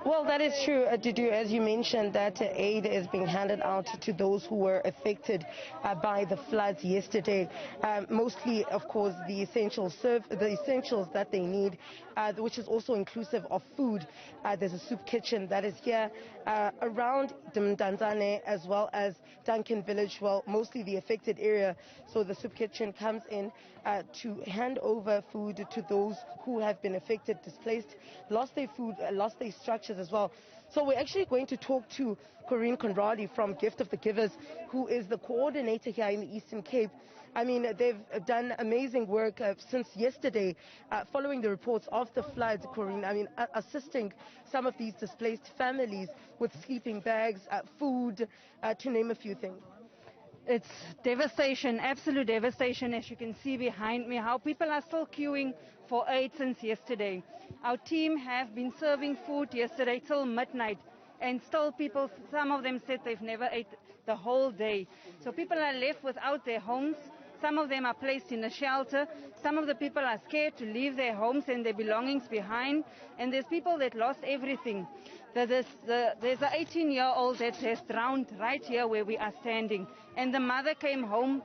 Well, that is true, Dudu. As you mentioned, that aid is being handed out to those who were affected by the floods yesterday. Mostly, of course, the essentials that they need, which is also inclusive of food. There's a soup kitchen that is here around Mdtansane as well as Duncan Village, well, mostly the affected area. So the soup kitchen comes in to hand over food to those who have been affected, displaced, lost their food, lost their structures as well. So we're actually going to talk to Corene Conradie from Gift of the Givers, who is the coordinator here in the Eastern Cape. I mean, they've done amazing work since yesterday, following the reports of the floods, Corene. I mean, assisting some of these displaced families with sleeping bags, food, to name a few things. It's devastation, absolute devastation, as you can see behind me, how people are still queuing for aid since yesterday. Our team have been serving food yesterday till midnight, and still people, some of them said they've never ate the whole day. So people are left without their homes. Some of them are placed in a shelter. Some of the people are scared to leave their homes and their belongings behind. And there's people that lost everything. There's an 18-year-old that has drowned right here where we are standing. And the mother came home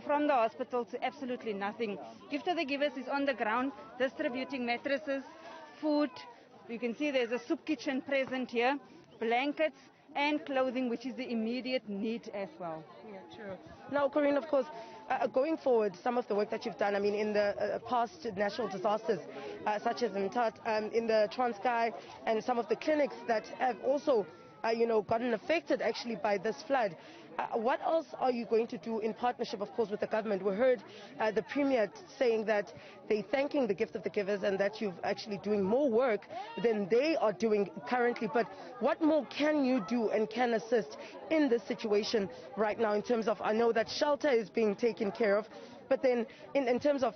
from the hospital to absolutely nothing. Gift of the Givers is on the ground distributing mattresses, food. You can see there's a soup kitchen present here, blankets, and clothing, which is the immediate need as well. Yeah, true. Now, Corene, of course, going forward, some of the work that you've done, I mean, in the past natural disasters, such as in the Transkei, and some of the clinics that have also, gotten affected actually by this flood. What else are you going to do in partnership, of course, with the government? We heard the Premier saying that they're thanking the Gift of the Givers and that you're actually doing more work than they are doing currently. But what more can you do and can assist in this situation right now in terms of, I know that shelter is being taken care of, but then in terms of,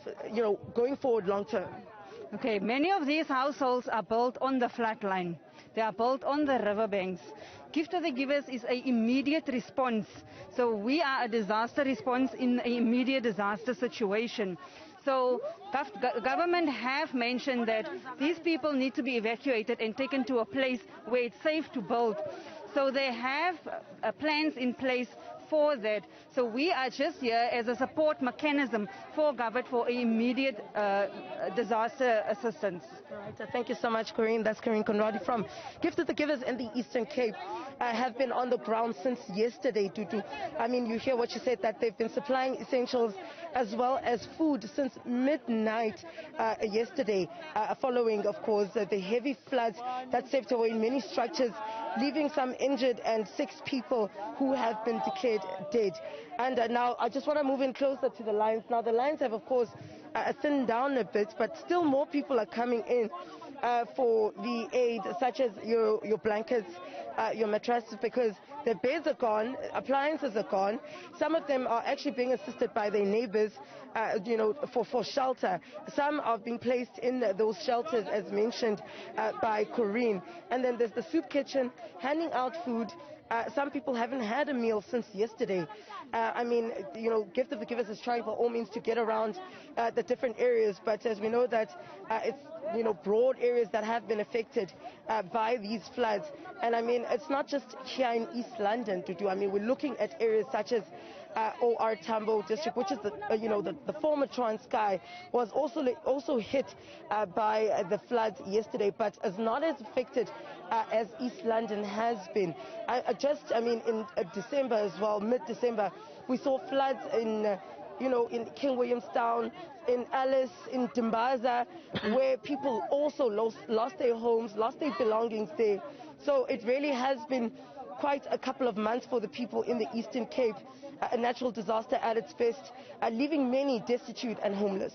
going forward long term? Okay, many of these households are built on the flood line. They are built on the riverbanks. Gift of the Givers is an immediate response. So we are a disaster response in an immediate disaster situation. So government have mentioned that these people need to be evacuated and taken to a place where it's safe to build. So they have plans in place for that. So we are just here as a support mechanism for government for immediate disaster assistance. All right, thank you so much, Corene. That's Corene Conradie from Gift of the Givers in the Eastern Cape. Have been on the ground since yesterday, Tutu. I mean, you hear what you said, that they've been supplying essentials as well as food since midnight yesterday, following, of course, the heavy floods that swept away many structures, leaving some injured and 6 people who have been declared dead. And now I just want to move in closer to the lines. Now the lines have, of course, thinned down a bit, but still more people are coming in for the aid, such as your blankets, your mattresses, because their beds are gone, appliances are gone. Some of them are actually being assisted by their neighbors, for shelter. Some are being placed in those shelters, as mentioned by Corene. And then there's the soup kitchen handing out food. Some people haven't had a meal since yesterday. I mean, Gift of the Givers is trying by all means to get around the different areas, but as we know that it's, broad areas that have been affected by these floods. And I mean, it's not just here in East London to do. I mean, we're looking at areas such as OR Tambo district, which is the former Transkei, was also hit by the floods yesterday, but is not as affected as East London has been. In December as well, mid-December, we saw floods in King Williamstown, in Alice, in Dimbaza, where people also lost their homes, lost their belongings there. So it really has been quite a couple of months for the people in the Eastern Cape, a natural disaster at its best, leaving many destitute and homeless.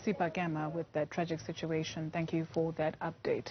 Sipha Kema with that tragic situation. Thank you for that update.